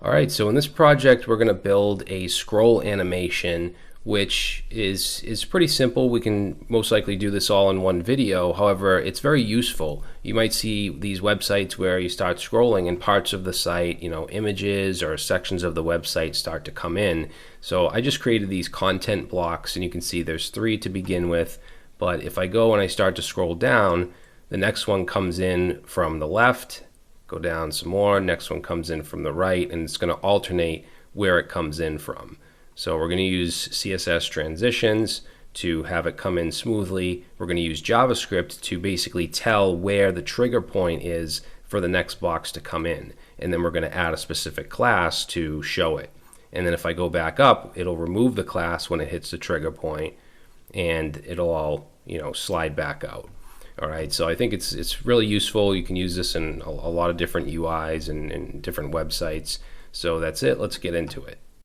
All right, so in this project, we're going to build a scroll animation, which is pretty simple. We can most likely do this all in one video. However, it's very useful. You might see these websites where you start scrolling and parts of the site, images or sections of the website start to come in. So I just created these content blocks, and you can see there's 3 to begin with. But if I go and I start to scroll down, the next one comes in from the left. Go down some more, next one comes in from the right, and it's going to alternate where it comes in from. So we're going to use CSS transitions to have it come in smoothly. We're going to use JavaScript to basically tell where the trigger point is for the next box to come in. And then we're going to add a specific class to show it. And then if I go back up, it'll remove the class when it hits the trigger point, and it'll all slide back out. All right, so I think it's really useful. You can use this in a lot of different UIs and different websites. So that's it. Let's get into it.